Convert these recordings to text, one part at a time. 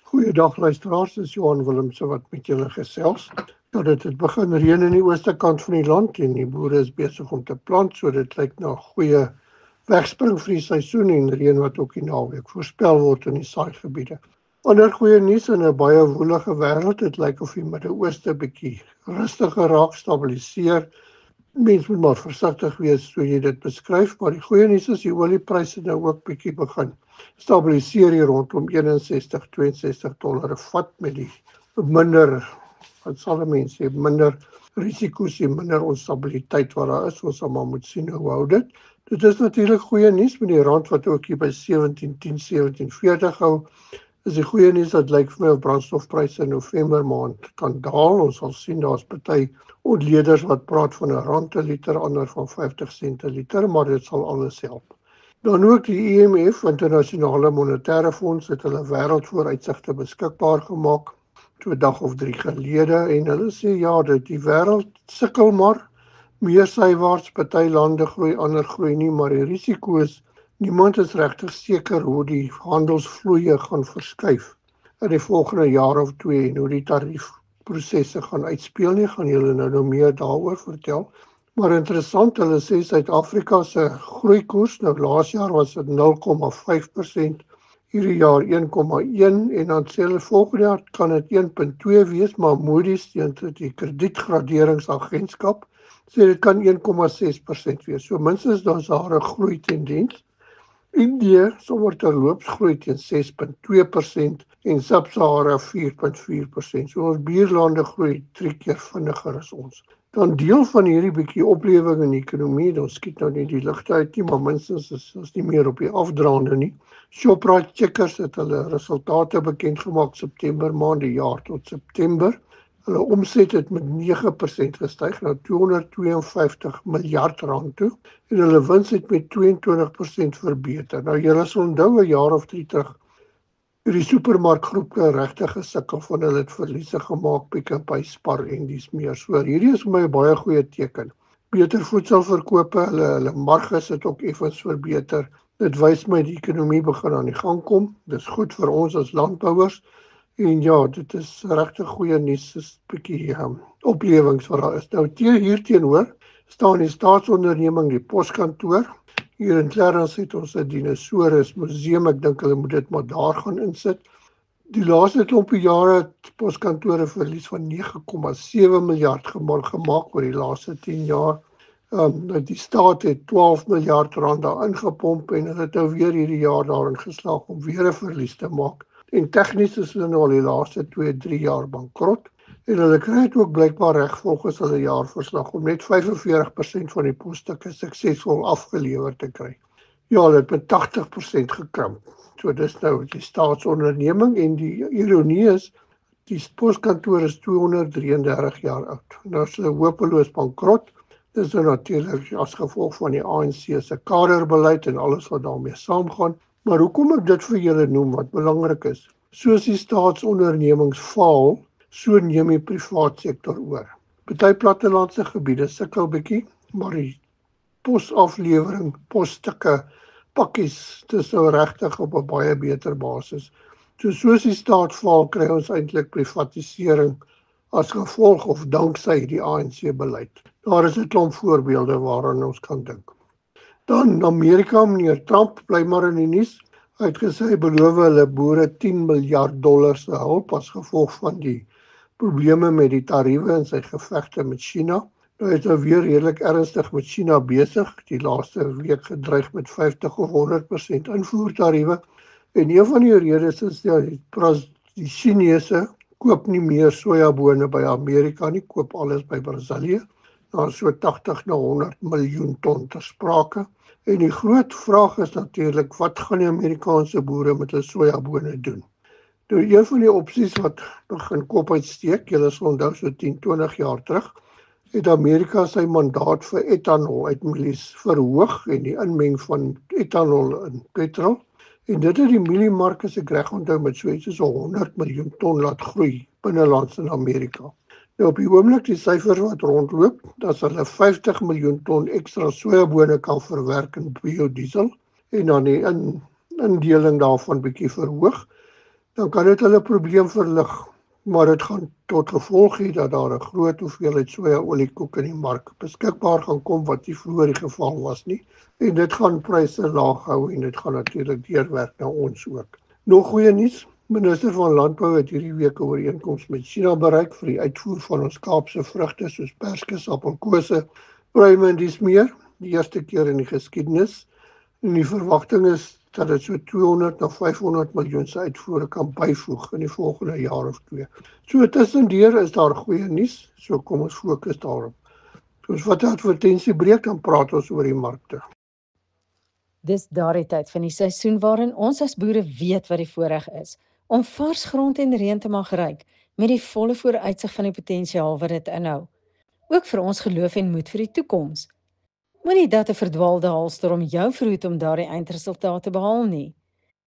Goeiedag luisteraars, dis Johan Willemse wat met julle gesels. Nou dit het begin reën in die ooste kant van die land en die boere is besig om te plant, so dit lyk na 'n goeie wegspring vir die seisoen en reën wat ook die naweek voorspel word in die saaigebiede. Ander goeie nuus in 'n baie woelige wêreld, dit lyk of die Midde-Ooste bietjie rustiger raak, stabiliseer. Mens moet maar versigtig wees so jy dit beskryf, maar die goeie nuus is die oliepryse nou ook bietjie begin stabiliseer hier rondom 61, 62 dollar 'n vat met die minder, wat sal mense sê, minder risiko's en minder onstabiliteit wat daar is. Ons sal maar moet sien hoe hou dit. Dit is natuurlik goeie nuus met die rand wat ook hier by 17.10, 17.40 hou. Is die goeie nuus dat lyk vir my of brandstofpryse in November maand kan daal. Ons sal sien daar's party ontleeders wat praat van R1 per liter, ander van 50 sent per liter, maar dit sal alles help. Dan ook die IMF, Internasionale Monetaire Fonds, het hulle wêreldvooruitsigte beskikbaar gemaak, so 'n dag of 3 gelede, en hulle sê ja, dat die wêreld sukkel maar, meer sywaarts, party lande groei, ander groei nie, maar die risiko is, niemand is regtig seker hoe die handelsvloeie gaan verskuif in die volgende jaar of 2 en hoe die tariefprosesse gaan uitspeel nie, gaan julle nou meer daaroor vertel. Maar interessant, hulle sê Suid-Afrika se groeikoers, nou laas jaar was dit 0,5%, hierdie jaar 1,1 en dan sê hulle volgende jaar kan dit 1,2 wees, maar Moody's, die kredietgraderingsagentskap, sê dit kan 1,6% wees. So minstens daar's daar 'n groei tendens. Indië sommer terloops groei teen 6,2% en Sub-Sahara 4,4%. So ons buurlande groei 3 keer vinniger as ons. Dan deel van hierdie bietjie oplewing in die ekonomie, ons skiet nou nie die ligte uit nie, maar minstens is ons nie meer op die afdraande nie. Shoprite Checkers het hulle resultate bekend gemaak September maand, die jaar tot September. Hulle omset het met 9% gestyg na 252 miljard rand toe en hulle wins het met 22% verbeter. Nou julle sal onthou 'n jaar of 3 terug die supermarkgroepe regtig gesukkel van hulle het verliese gemaak, Pick n Pay, Spar en dis meer. So hierdie is vir my 'n baie goeie teken. Beter voedselverkope, hulle marges het ook effens verbeter. Dit wys my die ekonomie begin aan die gang kom. Dis goed vir ons as landbouers. En ja, dit is regtig goeie nuus, is 'n bietjie oplewings wat daar is. Nou hier teenoor staan die staatsonderneming, die poskantoor. Hier in Clarence het ons 'n dinosaurus museum, ek dink hulle moet dit maar daar gaan insit. Die laaste klompie jare het poskantore verlies van 9,7 miljard gemaak oor die laaste 10 jaar. Die staat het 12 miljard rand daar ingepomp en hulle het nou weer hierdie jaar daarin geslaag om weer 'n verlies te maak. En tegnies is hulle nou al die laaste 2-3 jaar bankrot. En hulle kry dit ook blykbaar reg volgens hulle jaarverslag om net 45% van die posstukke suksesvol afgelewer te kry. Ja, hulle het met 80% gekrimp. So dis nou die staatsonderneming en die ironie is, die poskantoor is 233 jaar oud. Nou is hulle hopeloos bankrot. Dis nou natuurlik as gevolg van die ANC se kaderbeleid en alles wat daarmee saamgaan. Maar hoekom ek dit vir julle noem, wat belangrik is, soos die staatsondernemings faal, so neem die privaat sektor oor. Party plattelandse gebiede sukkel bietjie, maar die posaflewering, posstukke, pakkies, dis nou regtig op 'n baie beter basis. So soos die staat faal, kry ons eintlik privatisering as gevolg of danksy die ANC beleid. Daar is 'n klomp voorbeelde waaraan ons kan dink. Dan Amerika, meneer Trump bly maar in die nuus. Hy het gesê hy beloof hulle boere $10 miljard se hulp as gevolg van die probleme met die tariewe en sy gevegte met China. Nou is nou weer redelik ernstig met China besig, die laaste week gedreig met 50 of 100% invoertariewe. En een van die redes is die Chinese koop nie meer sojabone by Amerika nie, koop alles by Brasilië. Daar is so 80 na 100 miljoen ton ter sprake. En die groot vraag is natuurlik, wat gaan die Amerikaanse boere met hulle sojabone doen? Nou, een van die opsies wat begin kop uitsteek, julle sal onthou so 10-20 jaar terug, het Amerika sy mandaat vir etanol uitmielies verhoog en die inmeng van etanol in petrol. En dit het die mieliemark, as ek reg onthou, met so iets soos 100 miljoen ton laat groei binnelands in Amerika. Nou op die oomblik die syfers wat rondloop, dat hulle 50 miljoen ton ekstra sojabone kan verwerk in biodiesel en dan die indeling daarvan bietjie verhoog. dan kan dit hulle probleem verlig, maar dit gaan tot gevolg hê dat daar 'n groot hoeveelheid sojaoliekoek in die mark beskikbaar gaan kom wat nie vroeër die geval was nie, en dit gaan pryse laag hou en dit gaan natuurlik deurwerk na ons ook. Nog goeie nuus, minister van Landbou het hierdie week 'n ooreenkoms met China bereik vir die uitvoer van ons Kaapse vrugte soos perskes, appelkose, pruime en dis meer, die eerste keer in die geskiedenis. En die verwagting is dat dit so 200 na 500 miljoen se uitvoere kan byvoeg in die volgende jaar of 2. So tussendeur is daar goeie nuus, so kom ons fokus daarop. Soos wat 'n advertensie breek, dan praat ons oor die markte. Dis daardie tyd van die seisoen waarin ons as boere weet wat die voorreg is, om vars grond en reën te mag ruik, met die volle vooruitsig van die potensiaal wat dit inhou. Ook vir ons geloof en moed vir die toekoms. Moenie dat 'n verdwaalde haalstorm jou verhoed om daardie eindresultaat te behaal nie.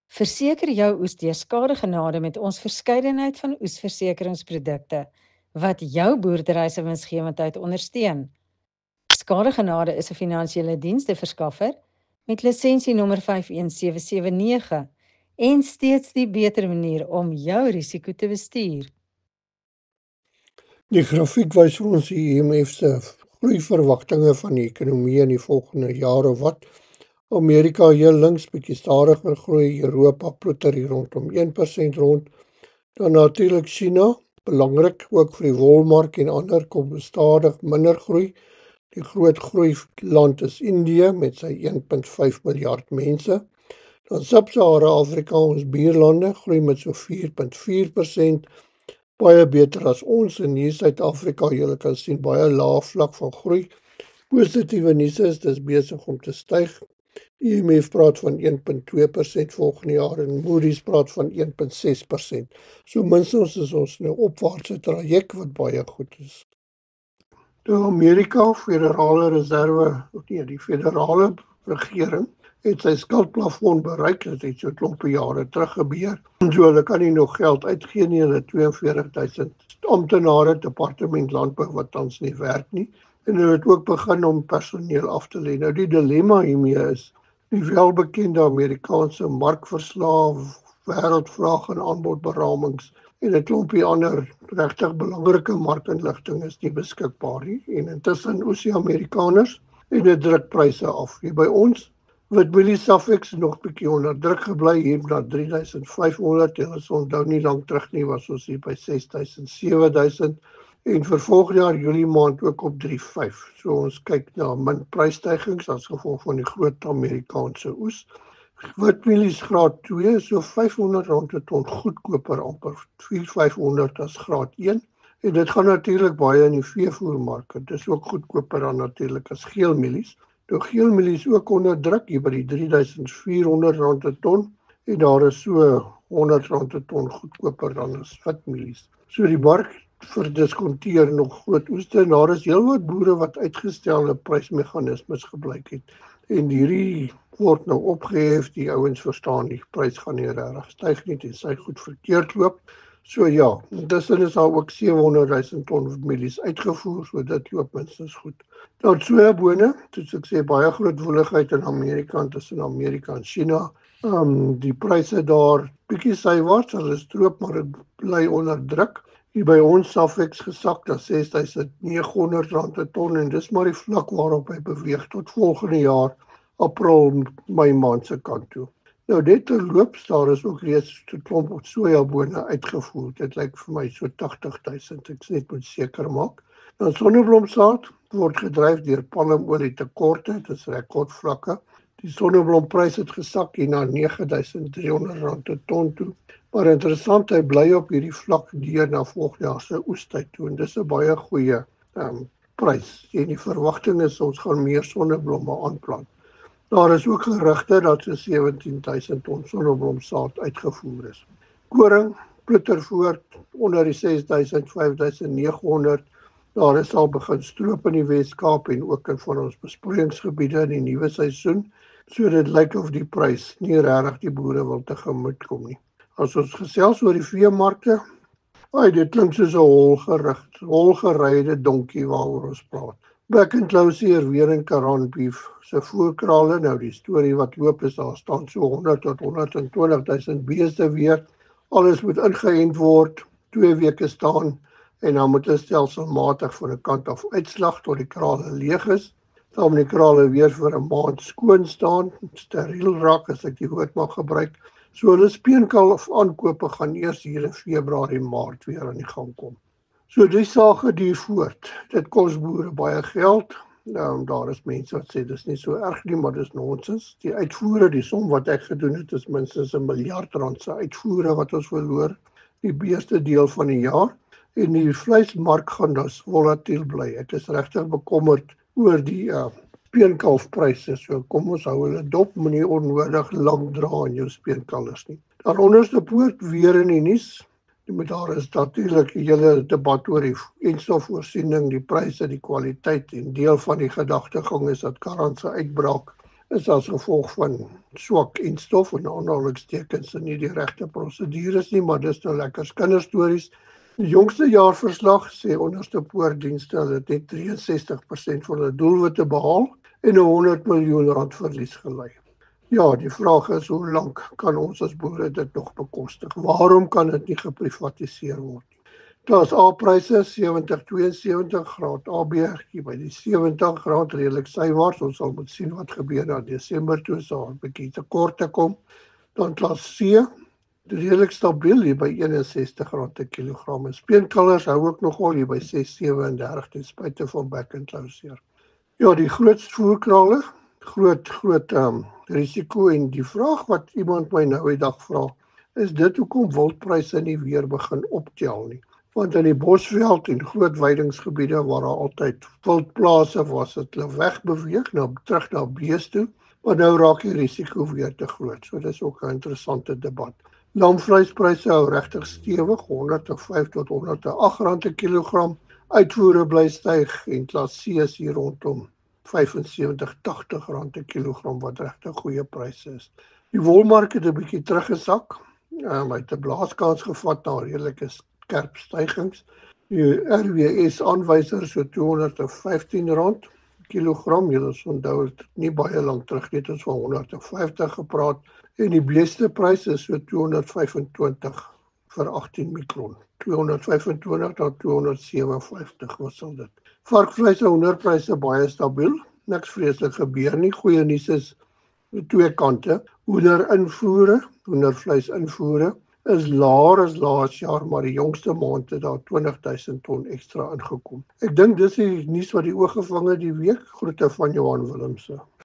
Verseker jou oes deur skadegenade met ons verskeidenheid van oesversekeringsprodukte, wat jou boerdery se winsgewendheid ondersteun. Skadegenade is 'n finansiële diensteverskaffer met lisensie nommer 51779 en steeds die beter manier om jou risiko te bestuur. Die grafiek wys vir ons die IMF se groeiverwagtinge van die ekonomie in die volgende jaar of wat. Amerika heel links bietjie stadiger groei, Europa ploeter hier rondom 1% rond. Dan natuurlik China, belangrik ook vir die wolmark en ander, kom stadig minder groei. Die groot groeiland is Indië met sy 1,5 miljard mense. Dan Sub-Sahara Afrika, ons buurlande, groei met so 4,4%, baie beter as ons. En hier Suid-Afrika, julle kan sien, baie lae vlak van groei. Positiewe nuus is, dis besig om te styg. Die IMF praat van 1,2% volgende jaar en Moody's praat van 1,6%. So minstens is ons nou opwaartse traject wat baie goed is. Die Amerika Federale Reserve, die federale regering, het sy skuldplafon bereik, dit het so klompe jare terug gebeur. So hulle kan nie nog geld uitgee nie, hulle 42,000 amptenare, departement landbou wat tans nie werk nie. En hulle het ook begin om personeel af te lê. Nou die dilemma hiermee is, die welbekende Amerikaanse markverslae, wêreldvraag en aanbodberamings en 'n klompie ander regtig belangrike markinligting is nie beskikbaar nie. En intussen oes die Amerikaners en dit druk pryse af. Hier by ons witmielie Safex nog bietjie onder druk gebly hier na 3500. En ons onthou nie lank terug nie was ons hier by 6000, 7000 en vir volgende jaar Julie maand ook op 3,5. So ons kyk na min prysstygings as gevolg van die groot Amerikaanse oes. Witmielies graad 2 is so R500 per ton goedkoper, amper 400-500 as graad 1. En dit gaan natuurlik baie in die veevoermark. Dit is ook goedkoper dan natuurlik as geelmielies. Nou geelmielies ook onder druk hier by die R3,400 per ton en daar is so R100 per ton goedkoper dan as witmielies. So die mark verdiskonteer nog groot oeste en daar is heelwat boere wat uitgestelde prysmeganismes gebruik het. En hierdie word nou opgehef, die ouens verstaan die prys gaan nie regtig styg nie en sy goed verkeerd loop. So ja, intussen is daar ook 700,000 ton mielies uitgevoer, so dit loop minstens goed. Dan sojabone, soos ek sê, baie groot woeligheid in Amerika, tussen Amerika en China. Die pryse daar bietjie sywaarts, hulle stroop, maar dit bly onder druk. Hier by ons Safex gesak na R6,900 per ton en dis maar die vlak waarop hy beweeg tot volgende jaar, April, Mei maand se kant toe. Nou dit terloops, daar is ook reeds 'n klomp sojabone uitgevoer. Dit lyk vir my so 80,000, ek net moet seker maak. Nou sonneblomsaad word gedryf deur palmolie tekorte, dit is rekordvlakke. Die sonneblomprys het gesak hier na R9,300 per ton toe. Maar interessant, hy bly op hierdie vlak deur na volgende jaar se oestyd toe en dis 'n baie goeie prys. En die verwagting is ons gaan meer sonneblomme aanplant. Daar is ook gerugte dat so 17,000 ton sonneblomsaad uitgevoer is. Koring ploeter voort onder die 6,000, 5,900. Daar is al begin stroop in die Wes-Kaap en ook in van ons besproeiingsgebiede in die nuwe seisoen. So dit lyk of die prys nie regtig die boere wil tegemoet kom nie. As ons gesels oor die veemarkte, dit klink soos 'n holgeryde donkie waaroor ons praat. Back and Closier weer in Karan beef se voerkrale. Nou die storie wat loop is daar staan so 100 tot 120,000 beeste weer Alles moet ingeënt word, 2 weke staan en dan moet hulle stelselmatig van 'n kant af uitslag tot die krale leeg is. Dan moet die krale weer vir 'n maand skoon staan, steriel raak as ek die woord mag gebruik. So hulle speenkalf aankope gaan eers hier in Februarie, Maart weer aan die gang kom. So die sage duur voort. Dit kos boere baie geld. Daar is mense wat sê dis nie so erg nie, maar dis nonsens. Die uitvoere, die som wat ek gedoen het, is minstens R1 miljard se uitvoere wat ons verloor die meeste deel van die jaar. En die vleismark gaan dus volatiel bly. Ek is regtig bekommerd oor die speenkalfpryse. So kom ons hou hulle dop, moenie onnodig lank dra aan jou speenkalvers nie. Dan onderste poort weer in die nuus. Daar is natuurlik 'n hele debat oor die enstofvoorsiening, die pryse, die kwaliteit en deel van die gedagtegang is dat Karant se uitbraak is as gevolg van swak enstof en aanhalingstekens en nie die regte prosedures nie, maar dis nou lekker kinderstories. Die jongste jaarverslag sê onderste poortdienste het net 63% van hulle doelwitte behaal en R100 miljoen verlies gelei. Ja, die vraag is hoe lank kan ons as boere dit nog bekostig? Waarom kan dit nie geprivatiseer word nie? Klas A-pryse R70-72 AB hier by die R70 redelik sywaarts. Ons sal moet sien wat gebeur na Desember toe, so 'n bietjie tekort te kom. Dan klas C redelik stabiel hier by R61 per kilogram. En speenkalvers hou ook nogal hier by 6,37 ten spyte van back and closure. Ja, die groot voerkrale, groot risiko en die vraag wat iemand my nou die dag vra, is dit hoekom wildpryse nie weer begin optel nie. Want in die Bosveld en groot weidingsgebiede waar daar altyd wildplase was, het hulle wegbeweeg terug na beeste toe, maar nou raak die risiko weer te groot. So dis ook 'n interessante debat. Lamvleispryse hou regtig stewig, R105 tot R108 per kilogram. Uitvoere bly styg en klas C is hier rondom R75-80 per kilogram wat regtig goeie pryse is. Die wolmark het 'n bietjie teruggesak. Hy het 'n blaaskans gevat na redelike skerp stygings. Die RWS aanwyser so R215 kilogram. Julle sal onthou het nie baie lank terug net ons van R150 gepraat en die beesteprys is so R225 vir 18 mikron. 225 tot 257 wissel dit. Varkvleis en hoenderpryse baie stabiel. Niks vreeslik gebeur nie. Goeie nuus is twee kante. Hoendervleis invoere is laer as laas jaar, maar die jongste maand het daar 20,000 ton ekstra ingekom. Ek dink dis die nuus wat die oog gevang het die week. Groete van Johan Willemse.